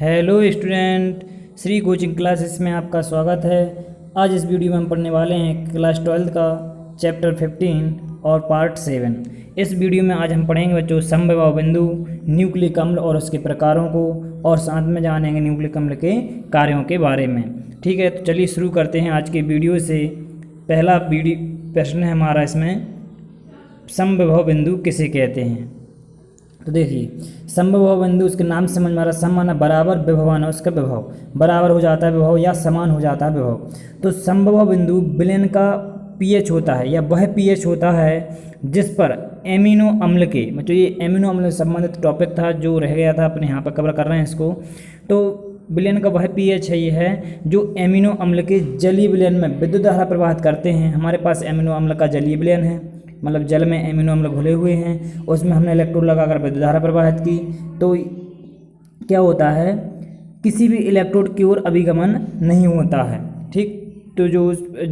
Hello student, Shri coaching classes में आपका स्वागत है। आज इस वीडियो में हम पढ़ने वाले हैं क्लास 12 का चैप्टर 15 और पार्ट 7। इस वीडियो में आज हम पढ़ेंगे बच्चों समविभव बिंदु, न्यूक्लिक अम्ल और उसके प्रकारों को, और साथ में जानेंगे न्यूक्लिक अम्ल के कार्यों के बारे में। ठीक है, तो चलिए शुरू करते हैं आज के वीडियो से। पहला प्रश्न है हमारा इसमें, समविभव बिंदु किसे कहते हैं। तो देखिए, समविभव बिंदु उसके नाम से समझ में आ रहा, सम माना बराबर, विभव माना उसका विभव, बराबर हो जाता है विभव या समान हो जाता है विभव। तो समविभव बिंदु विलयन का पीएच होता है या वह पीएच होता है जिस पर एमिनो अम्ल के, मतलब ये एमिनो अम्ल से संबंधित टॉपिक था जो रह गया था, अपने यहाँ पर कवर कर रहे हैं इसको। तो विलयन का वह पीएच है, ये है जो एमिनो अम्ल के जलीय विलयन में विद्युत धारा प्रवाहित करते हैं। हमारे पास एमिनो अम्ल का जलीय विलयन है, मतलब जल में एमिनो अम्ल घुले हुए हैं, उसमें हमने इलेक्ट्रोड लगाकर विद्युत धारा प्रवाहित की, तो क्या होता है, किसी भी इलेक्ट्रोड की ओर अभिगमन नहीं होता है। ठीक, तो जो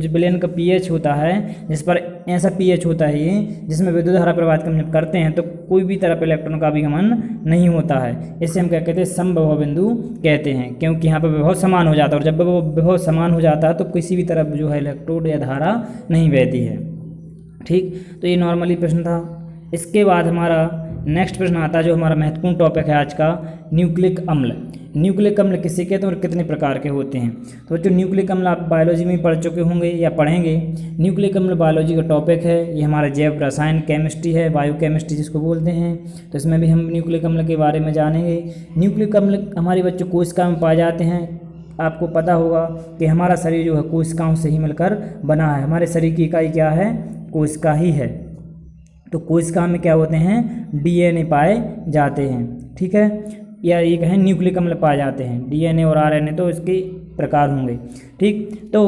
विलयन का पीएच होता है, जिस पर ऐसा पीएच होता है ये, जिसमें विद्युत धारा प्रवाहित करते हैं, तो कोई भी तरफ इलेक्ट्रॉन का अभिगमन नहीं होता है। इसे हम क्या कहते हैं, समविभव बिंदु कहते हैं, क्योंकि यहाँ पर विभव समान हो जाता है, और जब विभव समान हो जाता है तो किसी भी तरफ जो है इलेक्ट्रोड या धारा नहीं बहती है। ठीक, तो ये नॉर्मली प्रश्न था। इसके बाद हमारा नेक्स्ट प्रश्न आता है, जो हमारा महत्वपूर्ण टॉपिक है आज का, न्यूक्लिक अम्ल। न्यूक्लिक अम्ल किसे कहते हैं और कितने प्रकार के होते हैं। तो बच्चों, न्यूक्लिक अम्ल आप बायोलॉजी में पढ़ चुके होंगे या पढ़ेंगे। न्यूक्लिक अम्ल बायोलॉजी का टॉपिक है, ये हमारा जैव रसायन केमिस्ट्री है, बायोकेमिस्ट्री जिसको बोलते हैं। तो इसमें भी हम न्यूक्लिक अम्ल के बारे में जानेंगे। न्यूक्लिक अम्ल हमारे बच्चों कोशिका में पाए जाते हैं। आपको पता होगा कि हमारा शरीर जो है कोशिकाओं से ही मिलकर बना है। हमारे शरीर की इकाई क्या है, कोशिका ही है। तो कोशिका में क्या होते हैं, डीएनए पाए जाते हैं। ठीक है, या ये कहें न्यूक्लिक अम्ल पाए जाते हैं, डीएनए और आरएनए तो इसके प्रकार होंगे। ठीक, तो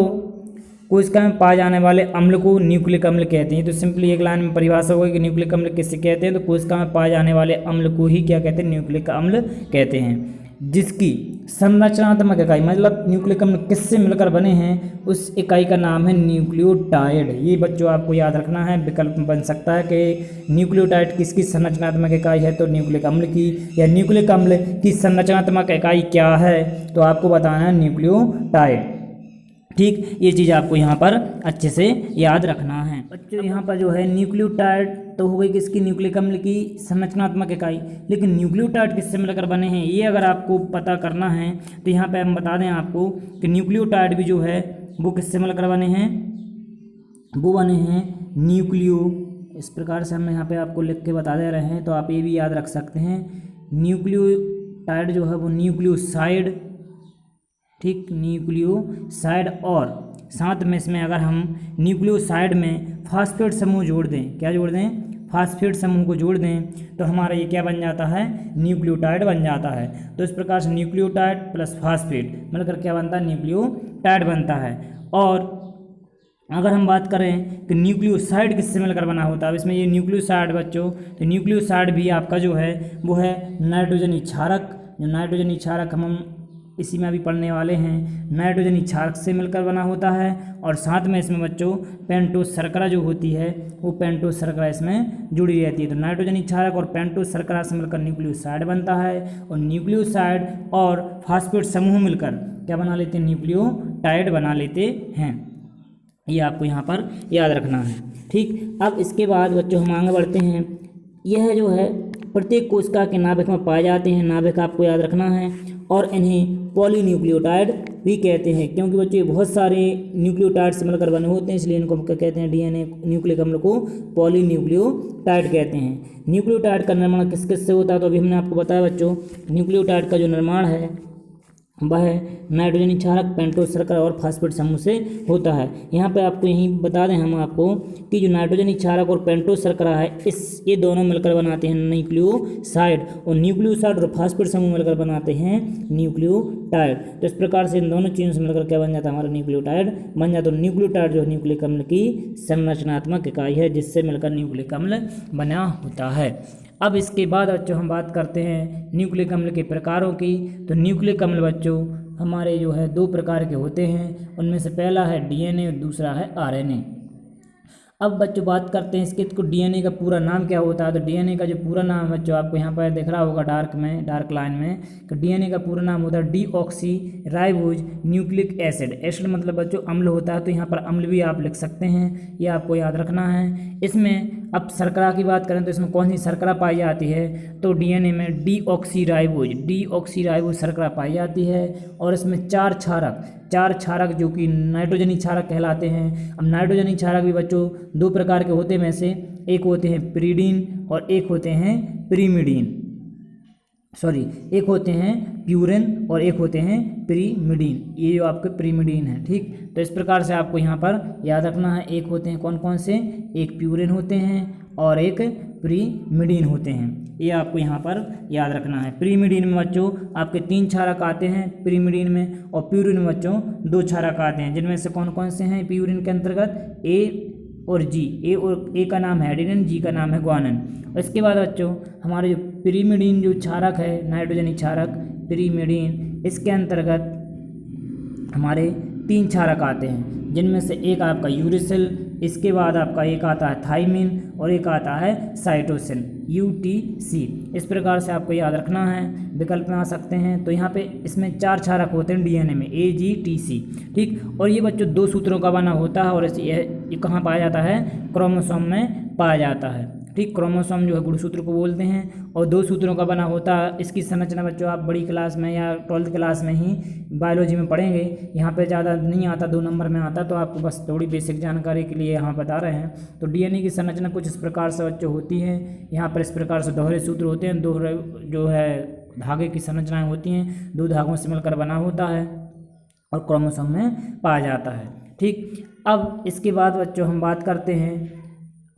कोशिका में पाए जाने वाले अम्ल को न्यूक्लिक अम्ल कहते हैं। तो सिंपली एक लाइन में परिभाषा होगी कि न्यूक्लिक अम्ल किससे कहते हैं, तो कोशिका में पाए जाने वाले अम्ल को ही क्या कहते हैं, न्यूक्लिक अम्ल कहते हैं। जिसकी संरचनात्मक इकाई, मतलब न्यूक्लिक अम्ल किससे मिलकर बने हैं, उस इकाई का नाम है न्यूक्लियोटाइड। ये बच्चों आपको याद रखना है, विकल्प बन सकता है कि न्यूक्लियोटाइड किसकी संरचनात्मक इकाई है, तो न्यूक्लिक अम्ल की, या न्यूक्लिक अम्ल की संरचनात्मक इकाई क्या है, तो आपको बताना है न्यूक्लियोटाइड। ठीक, ये चीज़ आपको यहाँ पर अच्छे से याद रखना है। बच्चों यहाँ पर जो है न्यूक्लियोटाइड तो हो गई किसकी, न्यूक्लिक अम्ल की संरचनात्मक इकाई, लेकिन न्यूक्लियोटाइड किससे मिलकर बने हैं, ये अगर आपको पता करना है तो यहाँ पे हम बता दें आपको कि न्यूक्लियोटाइड भी जो है वो किससे मिलकर बने हैं, वो बने हैं न्यूक्लियो, इस प्रकार से हम यहाँ पे आपको लिख के बता दे रहे हैं, तो आप ये भी याद रख सकते हैं। न्यूक्लियोटाइड जो है वो न्यूक्लियोसाइड, ठीक, न्यूक्लियोसाइड, और साथ में इसमें अगर हम न्यूक्लियोसाइड में फास्फेट समूह जोड़ दें, क्या जोड़ दें, फास्फेट समूह को जोड़ दें, तो हमारा ये क्या बन जाता है, न्यूक्लियोटाइड बन जाता है। तो इस प्रकार से न्यूक्लियोटाइड प्लस फास्फेट मिलकर क्या बनता है, न्यूक्लियोटाइड बनता है। और अगर हम बात करें कि न्यूक्लियोसाइड किससे मिलकर बना होता है, इसमें ये न्यूक्लियोसाइड बच्चों, तो न्यूक्लियोसाइड भी आपका जो है वो है नाइट्रोजन क्षारक। जो नाइट्रोजन क्षारक हम इसी में अभी पढ़ने वाले हैं, नाइट्रोजन क्षारक से मिलकर बना होता है। और साथ में इसमें बच्चों पेंटोस शर्करा जो होती है, वो पेंटोस शर्करा इसमें जुड़ी रहती है। तो नाइट्रोजन क्षारक और पेंटोस शर्करा से मिलकर न्यूक्लियोसाइड बनता है, और न्यूक्लियोसाइड और फास्फेट समूह मिलकर क्या बना लेते हैं, न्यूक्लियोटाइड बना लेते हैं। ये आपको यहाँ पर याद रखना है। ठीक, अब इसके बाद बच्चों हम आगे बढ़ते हैं। यह जो है प्रत्येक कोशिका के नाभिक में पाए जाते हैं, नाभिक आपको याद रखना है, और इन्हें पॉलीन्यूक्लियोटाइड भी कहते हैं, क्योंकि बच्चे बहुत सारे न्यूक्लियोटाइड से मिलकर बने होते हैं, इसलिए इनको क्या कहते हैं, डीएनए न्यूक्लिक अम्ल को पॉलीन्यूक्लियोटाइड कहते हैं। न्यूक्लियोटाइड का निर्माण किस किस से होता है, तो अभी हमने आपको बताया बच्चों, न्यूक्लियोटाइड का जो निर्माण है वह नाइट्रोजन क्षारक, पेंटोस शर्करा और फास्फेट समूह से होता है। यहाँ पे आपको यही बता दें हम आपको कि जो नाइट्रोजन क्षारक और पेंटोस शर्करा है, ये दोनों मिलकर बनाते हैं न्यूक्लियोसाइड, और न्यूक्लियोसाइड और फास्फेट समूह मिलकर बनाते हैं न्यूक्लियोटाइड। तो इस प्रकार से इन दोनों चीज़ों से मिलकर क्या बन जाता है, हमारा न्यूक्लियोटाइड बन जाता है। न्यूक्लियोटाइड जो न्यूक्लिक अम्ल की संरचनात्मक इकाई है, जिससे मिलकर न्यूक्लिक अम्ल बना होता है। अब इसके बाद बच्चों हम बात करते हैं न्यूक्लिक अम्ल के प्रकारों की। तो न्यूक्लिक अम्ल बच्चों हमारे जो है दो प्रकार के होते हैं, उनमें से पहला है डीएनए और दूसरा है आरएनए। अब बच्चों बात करते हैं इसके, तो डीएनए का पूरा नाम क्या होता है। तो डीएनए का जो पूरा नाम है बच्चों, आपको यहाँ पर दिख रहा होगा डार्क लाइन में, तो डीएनए का पूरा नाम होता है deoxy ribose nucleic acid. Acid मतलब बच्चों अम्ल होता है, तो यहाँ पर अम्ल भी आप लिख सकते हैं, ये आपको याद रखना है। इसमें अब शर्करा की बात करें तो इसमें कौन सी शर्करा पाई जाती है, तो डीएनए में डीऑक्सी राइबोज शर्करा पाई जाती है। और इसमें चार क्षारक जो कि नाइट्रोजनी क्षारक कहलाते हैं। अब नाइट्रोजनी क्षारक भी बच्चों दो प्रकार के होते हैं, में से एक होते हैं पिरीडीन और एक होते हैं पिरीमिडीन, एक होते हैं प्यूरिन और एक होते हैं पिरीमिडीन। ये जो आपके पिरीमिडीन है, ठीक। तो इस प्रकार से आपको यहाँ पर याद रखना है, एक होते हैं कौन कौन से, एक प्यूरिन होते हैं और एक पिरीमिडीन होते हैं, ये आपको यहाँ पर याद रखना है। पिरीमिडीन में बच्चों आपके 3 क्षारक आते हैं पिरीमिडीन में, और प्यूरिन में बच्चों 2 क्षारक आते हैं, जिनमें से कौन कौन से हैं प्यूरिन के अंतर्गत, ए और जी। ए का नाम है एडेनिन, जी का नाम है ग्वानिन। और इसके बाद बच्चों हमारे जो पिरीमिडीन जो क्षारक है, नाइट्रोजनी क्षारक पिरीमिडीन, इसके अंतर्गत हमारे 3 क्षारक आते हैं, जिनमें से एक आपका यूरिसिल, इसके बाद आपका एक आता है थाइमिन और एक आता है साइटोसिन UTC। इस प्रकार से आपको याद रखना है, विकल्प में आ सकते हैं। तो यहाँ पे इसमें 4 क्षारक होते हैं डीएनए में, AGTC, ठीक। और ये बच्चों 2 सूत्रों का बना होता है, और ये कहाँ पाया जाता है, क्रोमोसोम में पाया जाता है, ठीक। क्रोमोसोम जो है गुणसूत्र को बोलते हैं, और 2 सूत्रों का बना होता है। इसकी संरचना बच्चों आप बड़ी क्लास में या 12th क्लास में ही बायोलॉजी में पढ़ेंगे, यहाँ पे ज़्यादा नहीं आता, 2 नंबर में आता, तो आपको बस थोड़ी बेसिक जानकारी के लिए यहाँ बता रहे हैं। तो डीएनए की संरचना कुछ इस प्रकार से बच्चों होती है। यहाँ पर इस प्रकार से दोहरे सूत्र होते हैं, दोहरे जो है धागे की संरचनाएँ होती हैं, 2 धागों से मिलकर बना होता है और क्रोमोसोम में पाया जाता है, ठीक। अब इसके बाद बच्चों हम बात करते हैं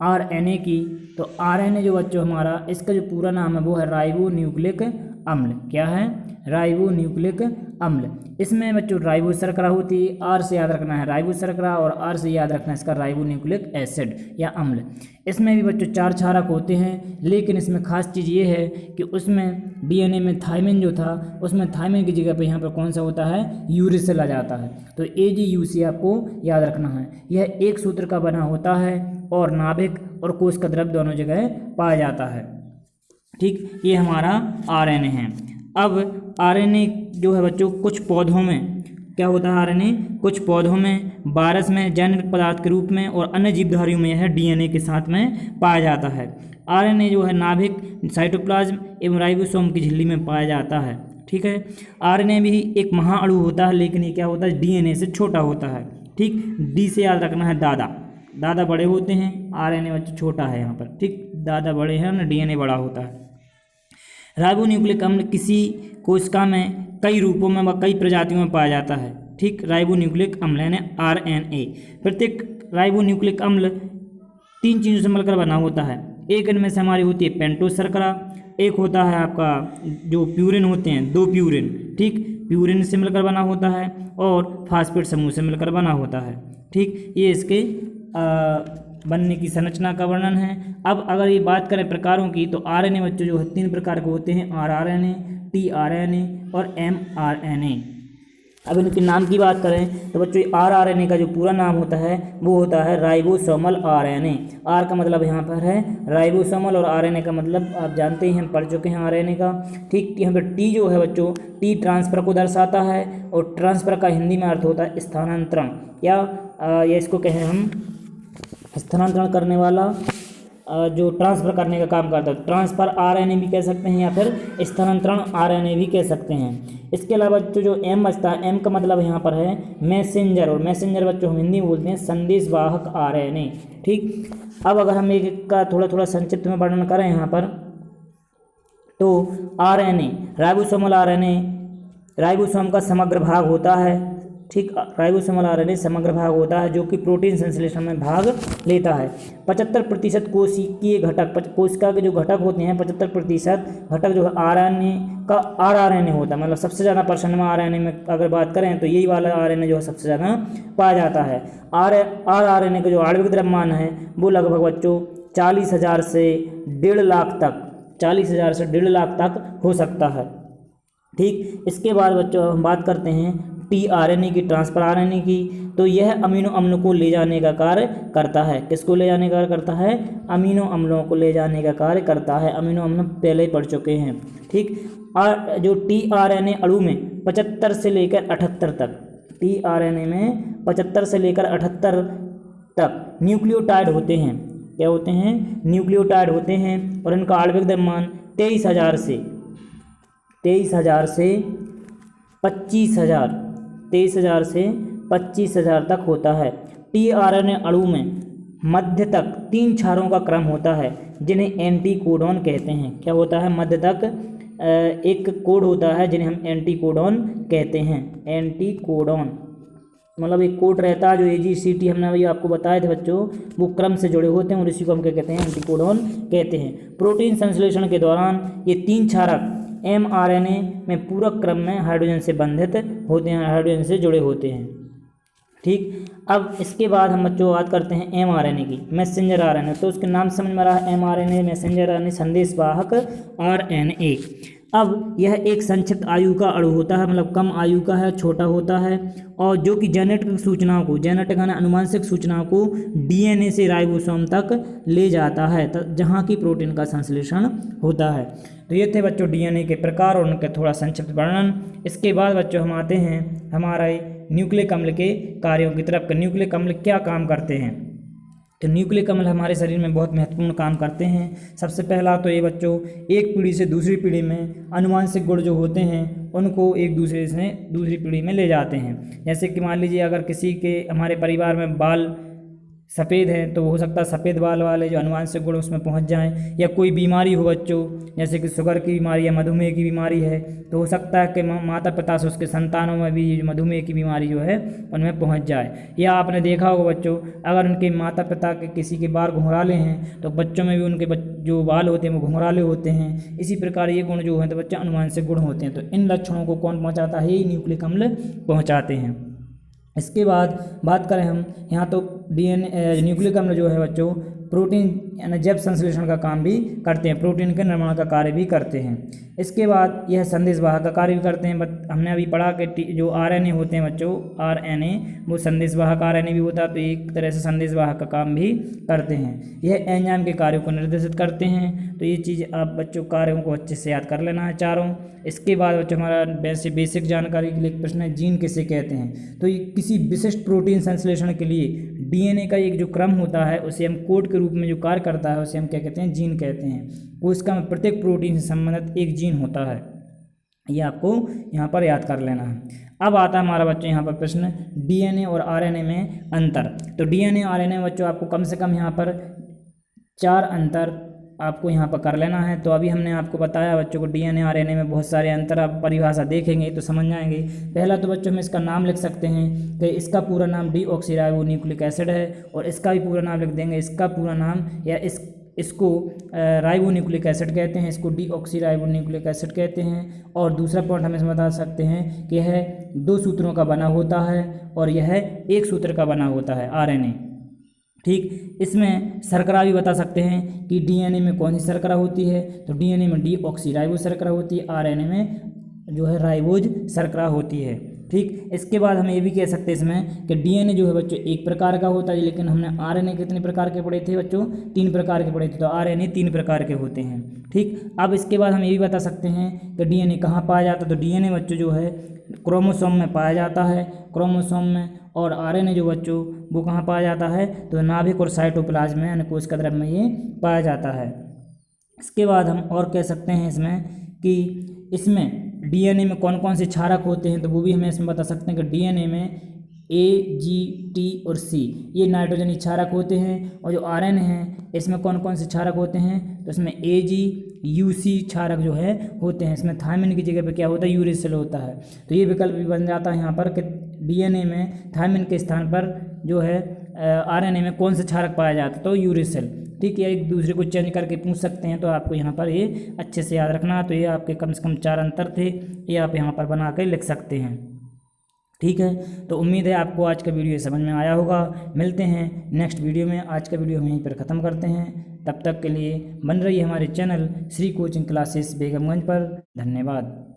RNA की। तो RNA जो बच्चों हमारा, इसका जो पूरा नाम है वो है राइबो न्यूक्लिक अम्ल। क्या है, राइबो न्यूक्लिक अम्ल। इसमें बच्चों राइबो शर्करा होती है, R से याद रखना है राइबो शर्करा, और R से याद रखना है इसका राइबो न्यूक्लिक एसिड या अम्ल। इसमें भी बच्चों 4 क्षारक होते हैं, लेकिन इसमें खास चीज़ ये है कि उसमें डीएनए में थाइमिन जो था, उसमें थाइमिन की जगह पे यहाँ पर कौन सा होता है, यूरिसिल आ जाता है। तो AGUC आपको याद रखना है। यह एक सूत्र का बना होता है और नाभिक और कोश का द्रव दोनों जगह पाया जाता है, ठीक। ये हमारा RNA है। अब RNA जो है बच्चों कुछ पौधों में क्या होता है, RNA कुछ पौधों में, वायरस में जैविक पदार्थ के रूप में, और अन्य जीवधारियों में यह डीएनए के साथ में पाया जाता है। RNA जो है नाभिक, साइटोप्लाज्म एवं राइबोसोम की झिल्ली में पाया जाता है, ठीक है। RNA भी एक महाअणु होता है, लेकिन ये क्या होता है, डीएनए से छोटा होता है, ठीक। D से याद रखना है दादा बड़े होते हैं, RNA बच्चों छोटा है यहाँ पर, ठीक। दादा बड़े हैं और डीएनए बड़ा होता है। राइबोन्यूक्लिक अम्ल किसी कोशिका में कई रूपों में व कई प्रजातियों में पाया जाता है, ठीक। राइबोन्यूक्लिक अम्ल यानी RNA। प्रत्येक राइबोन्यूक्लिक अम्ल 3 चीज़ों से मिलकर बना होता है। एक इनमें से हमारी होती है पेंटोस शर्करा, एक होता है आपका जो प्यूरिन होते हैं 2 प्यूरिन, ठीक। प्यूरिन से मिलकर बना होता है, और फास्फेट समूह से मिलकर बना होता है, ठीक। ये इसके बनने की संरचना का वर्णन है। अब अगर ये बात करें प्रकारों की, तो RNA बच्चों जो है 3 प्रकार के होते हैं, rRNA, tRNA और mRNA। अब इनके नाम की बात करें तो बच्चों rRNA का जो पूरा नाम होता है वो होता है राइबोसोमल RNA। R का मतलब यहाँ पर है राइबोसोमल, और RNA का मतलब आप जानते ही, हम पढ़ चुके हैं RNA का, ठीक। यहाँ पर T जो है बच्चों, T ट्रांसफर को दर्शाता है, और ट्रांसफर का हिंदी में अर्थ होता है स्थानांतरण, या इसको कहें हम स्थानांतरण करने वाला, जो ट्रांसफ़र करने का काम करता है। ट्रांसफ़र RNA भी कह सकते हैं, या फिर स्थानांतरण RNA भी कह सकते हैं। इसके अलावा जो M बचता है, M का मतलब यहाँ पर है मैसेंजर, और मैसेंजर बच्चों हम हिंदी में बोलते हैं संदेशवाहक RNA, ठीक। अब अगर हम एक का थोड़ा संक्षिप्त में वर्णन करें यहाँ पर, तो RNA राइबोसोमल RNA राइबोसोम का समग्र भाग होता है, ठीक। राइबोसोमल RNA समग्र भाग होता है जो कि प्रोटीन संश्लेषण में भाग लेता है। 75% कोशिकीय घटक, कोशिका के जो घटक होते हैं 75% घटक जो है RNA का rRNA होता है, मतलब सबसे ज़्यादा परसेंट में RNA में अगर बात करें तो यही वाला RNA जो है सबसे ज़्यादा पाया जाता है। rRNA का जो आणविक द्रव्यमान है वो लगभग बच्चों 40,000 से 1.5 लाख तक, 40,000 से 1.5 लाख तक हो सकता है, ठीक। इसके बाद बच्चों हम बात करते हैं tRNA की, ट्रांसफर RNA की, तो यह अमीनो अम्ल को ले जाने का कार्य करता है। किसको ले जाने का कार्य करता है? अमीनो अम्लों को ले जाने का कार्य करता है। अमीनो अम्ल पहले ही पढ़ चुके हैं, ठीक। और जो tRNA अणु में 75 से लेकर 78 तक, tRNA में 75 से लेकर 78 तक न्यूक्लियोटाइड होते हैं। क्या होते हैं? न्यूक्लियोटाइड होते हैं। और इनका आणविक द्रव्यमान 23,000 से 25,000 तक होता है। tRNA अणु में मध्य तक 3 क्षारों का क्रम होता है जिन्हें एंटीकोडॉन कहते हैं। क्या होता है? मध्य तक एक कोड होता है जिन्हें हम एंटीकोडॉन कहते हैं। एंटीकोडॉन मतलब एक कोड रहता है जो AGCT हमने अभी आपको बताए थे बच्चों, वो क्रम से जुड़े होते हैं और इसी को हम क्या कहते हैं? एंटीकोडॉन कहते हैं। प्रोटीन संश्लेषण के दौरान ये 3 क्षारक mRNA में पूरक क्रम में हाइड्रोजन से बंधित होते हैं, हाइड्रोजन से जुड़े होते हैं, ठीक। अब इसके बाद हम बच्चों बात करते हैं mRNA की, मैसेंजर RNA। तो उसके नाम समझ में रहा है, mRNA मैसेंजर RNA, संदेशवाहक RNA। अब यह एक संक्षिप्त आयु का अणु होता है, मतलब कम आयु का है, छोटा होता है, और जो कि जेनेटिक सूचनाओं को, जेनेटिक यानी अनुवांशिक सूचनाओं को DNA से राइबोसोम तक ले जाता है, जहाँ की प्रोटीन का संश्लेषण होता है। तो ये थे बच्चों DNA के प्रकार और उनके थोड़ा संक्षिप्त वर्णन। इसके बाद बच्चों हम आते हैं हमारे न्यूक्लिक अम्ल के कार्यों की तरफ। न्यूक्लिक अम्ल क्या काम करते हैं? तो न्यूक्लिक अम्ल हमारे शरीर में बहुत महत्वपूर्ण काम करते हैं। सबसे पहला तो ये बच्चों, एक पीढ़ी से दूसरी पीढ़ी में अनुवांशिक गुण जो होते हैं उनको एक दूसरे से दूसरी पीढ़ी में ले जाते हैं। जैसे कि मान लीजिए अगर किसी के हमारे परिवार में बाल सफ़ेद हैं तो हो सकता है सफ़ेद बाल वाले जो अनुवांशिक गुण उसमें पहुंच जाएं, या कोई बीमारी हो बच्चों, जैसे कि शुगर की बीमारी या मधुमेह की बीमारी है, तो हो सकता है कि माता पिता से उसके संतानों में भी मधुमेह की बीमारी जो है उनमें पहुंच जाए। या आपने देखा होगा बच्चों, अगर उनके माता पिता के किसी के बाल घुंघराले हैं तो बच्चों में भी उनके जो बाल होते हैं वो घुंघराले होते हैं। इसी प्रकार ये गुण जो हैं तो बच्चे अनुवांशिक गुण होते हैं। तो इन लक्षणों को कौन पहुँचाता है? ये न्यूक्लिक अम्ल पहुँचाते हैं। इसके बाद बात करें हम यहाँ तो DNA न्यूक्लिक अम्ल जो है बच्चों प्रोटीन यानी जैव संश्लेषण का काम भी करते हैं, प्रोटीन के निर्माण का कार्य भी करते हैं। इसके बाद यह संदेशवाहक का कार्य भी करते हैं। हमने अभी पढ़ा कि जो RNA होते हैं बच्चों, RNA वो संदेशवाहक RNA भी होता है, तो एक तरह से संदेशवाहक का काम भी करते हैं। यह एंजाइम के कार्यों को निर्देशित करते हैं। तो ये चीज़ आप बच्चों कार्यों को अच्छे से याद कर लेना है चारों। इसके बाद बच्चों हमारा वैसे बेसिक जानकारी के लिए एक प्रश्न है, जीन किसे कहते हैं? तो ये किसी विशिष्ट प्रोटीन संश्लेषण के लिए DNA का एक जो क्रम होता है उसे हम कोड के रूप में जो कार्य करता है उसे हम क्या कहते हैं? जीन कहते हैं। कोशिका में प्रत्येक प्रोटीन से संबंधित एक जीन होता है, ये आपको यहाँ पर याद कर लेना है। अब आता है हमारा बच्चों यहाँ पर प्रश्न, DNA और RNA में अंतर। तो DNA RNA बच्चों आपको कम से कम यहाँ पर 4 अंतर आपको यहाँ पर कर लेना है। तो अभी हमने आपको बताया बच्चों को DNA RNA में बहुत सारे अंतर, आप परिभाषा देखेंगे तो समझ जाएंगे। पहला तो बच्चों हम इसका नाम लिख सकते हैं कि इसका पूरा नाम डीऑक्सीराइबोन्यूक्लिक एसिड है, और इसका भी पूरा नाम लिख देंगे। इसका पूरा नाम या इसको राइबोन्यूक्लिक एसिड कहते हैं, इसको डीऑक्सीराइबोन्यूक्लिक एसिड कहते हैं। और दूसरा पॉइंट हम इसमें बता सकते हैं कि यह 2 सूत्रों का बना होता है और यह 1 सूत्र का बना होता है RNA, ठीक। इसमें शर्करा भी बता सकते हैं कि DNA में कौन सी शर्करा होती है। तो DNA में डीऑक्सीराइबो शर्करा होती है, RNA में जो है राइबोज शर्करा होती है, ठीक। इसके बाद हम ये भी कह सकते हैं इसमें कि DNA जो है बच्चों एक प्रकार का होता है, लेकिन हमने RNA कितने प्रकार के पढ़े थे बच्चों? 3 प्रकार के पढ़े थे। तो RNA 3 प्रकार के होते हैं, ठीक। अब इसके बाद हम ये भी बता सकते हैं कि DNA कहाँ पाया जाता है। तो DNA बच्चों जो है क्रोमोसोम में पाया जाता है, क्रोमोसोम में। और RNA जो बच्चों वो कहाँ पाया जाता है? तो नाभिक और साइटोप्लाज्म में यानी कोशिका द्रव्य में ये पाया जाता है। इसके बाद हम और कह सकते हैं इसमें कि इसमें DNA में कौन कौन से क्षारक होते हैं, तो वो भी हमें इसमें बता सकते हैं कि DNA में A, G, T और C ये नाइट्रोजनी क्षारक होते हैं। और जो RNA है इसमें कौन कौन से क्षारक होते हैं? तो इसमें AG, UC क्षारक जो है होते हैं। इसमें थायमिन की जगह पे क्या होता है? यूरेसिल होता है। तो ये विकल्प भी बन जाता है यहाँ पर कि DNA में थायमिन के स्थान पर जो है RNA में कौन सा क्षारक पाया जाता है? तो यूरेसिल, ठीक है। एक दूसरे को चेंज करके पूछ सकते हैं, तो आपको यहाँ पर ये अच्छे से याद रखना। तो ये आपके कम से कम 4 अंतर थे, ये आप यहाँ पर बना के लिख सकते हैं, ठीक है। तो उम्मीद है आपको आज का वीडियो समझ में आया होगा। मिलते हैं नेक्स्ट वीडियो में। आज का वीडियो हम यहीं पर ख़त्म करते हैं। तब तक के लिए बन रही है हमारे channel Shri coaching classes Begamganj पर। धन्यवाद।